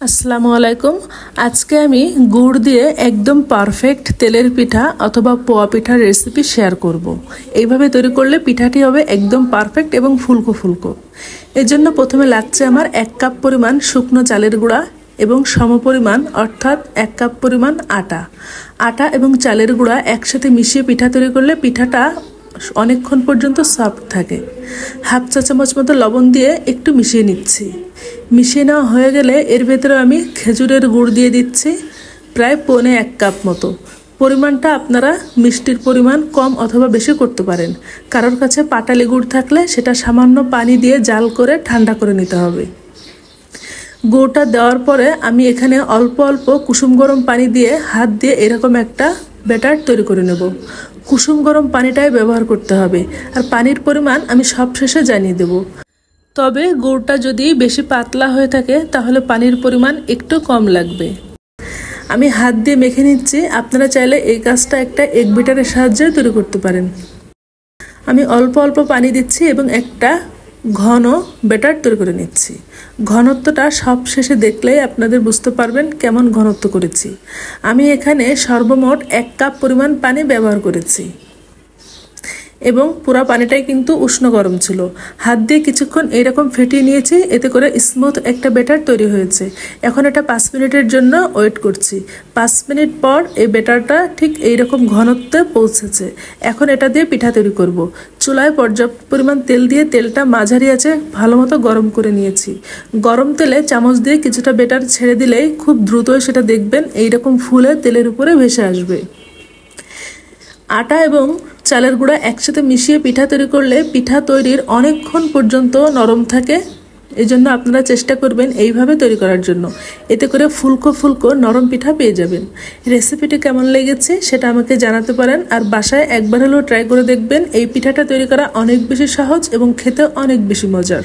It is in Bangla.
আসসালামু আলাইকুম। আজকে আমি গুড় দিয়ে একদম পারফেক্ট তেলের পিঠা অথবা পোয়া পিঠার রেসিপি শেয়ার করব। এইভাবে তৈরি করলে পিঠাটি হবে একদম পারফেক্ট এবং ফুলকো ফুলকো। এর জন্য প্রথমে লাগছে আমার 1 কাপ পরিমাণ শুকনো চালের গুঁড়া এবং সমপরিমাণ অর্থাৎ 1 কাপ পরিমাণ আটা। আটা এবং চালের গুঁড়া একসাথে মিশিয়ে পিঠা তৈরি করলে পিঠাটা অনেকক্ষণ পর্যন্ত সফট থাকে। হাফ চা চামচ মতো লবণ দিয়ে একটু মিশিয়ে নিচ্ছি। মিশিয়ে নেওয়া হয়ে গেলে এর ভেতরে আমি খেজুরের গুড় দিয়ে দিচ্ছি প্রায় 1.25 কাপ মতো। পরিমাণটা আপনারা মিষ্টির পরিমাণ কম অথবা বেশি করতে পারেন। কারোর কাছে পাটালি গুড় থাকলে সেটা সামান্য পানি দিয়ে জাল করে ঠান্ডা করে নিতে হবে। গুড়টা দেওয়ার পরে আমি এখানে অল্প অল্প কুসুম গরম পানি দিয়ে হাত দিয়ে এরকম একটা ব্যাটার তৈরি করে নেব। কুসুম গরম পানিটাই ব্যবহার করতে হবে, আর পানির পরিমাণ আমি সবশেষে জানিয়ে দেব। তবে গুড়টা যদি বেশি পাতলা হয়ে থাকে তাহলে পানির পরিমাণ একটু কম লাগবে। আমি হাত দিয়ে মেখে নিচ্ছি। আপনারা চাইলে এই কাজটা একটা এগ বিটারের সাহায্যে তৈরি করতে পারেন। আমি অল্প অল্প পানি দিচ্ছি এবং একটা ঘন ব্যাটার তৈরি করে নিচ্ছি। ঘনত্বটা সব শেষে দেখলেই আপনাদের বুঝতে পারবেন কেমন ঘনত্ব করেছি। আমি এখানে সর্বমোট 1 কাপ পরিমাণ পানি ব্যবহার করেছি এবং পুরো পানিটাই কিন্তু উষ্ণ গরম ছিল। হাত দিয়ে কিছুক্ষণ এইরকম ফেটিয়ে নিয়েছি, এতে করে স্মুথ একটা ব্যাটার তৈরি হয়েছে। এখন এটা 5 মিনিটের জন্য ওয়েট করছি। 5 মিনিট পর এই ব্যাটারটা ঠিক এইরকম ঘনত্বে পৌঁছেছে। এখন এটা দিয়ে পিঠা তৈরি করব। চুলায় পর্যাপ্ত পরিমাণ তেল দিয়ে তেলটা মাঝারি আঁচে ভালো মতো গরম করে নিয়েছি। গরম তেলে চামচ দিয়ে কিছুটা ব্যাটার ছেড়ে দিলেই খুব দ্রুতই সেটা দেখবেন এইরকম ফুলে তেলের উপরে ভেসে আসবে। আটা এবং চালের গুঁড়া একসাথে মিশিয়ে পিঠা তৈরি করলে পিঠা তৈরির অনেকক্ষণ পর্যন্ত নরম থাকে। এই জন্য আপনারা চেষ্টা করবেন এইভাবে তৈরি করার জন্য। এতে করে ফুলকো ফুলকো নরম পিঠা পেয়ে যাবেন। রেসিপিটি কেমন লেগেছে সেটা আমাকে জানাতে পারেন, আর বাসায় একবার হলেও ট্রাই করে দেখবেন। এই পিঠাটা তৈরি করা অনেক বেশি সহজ এবং খেতে অনেক বেশি মজার।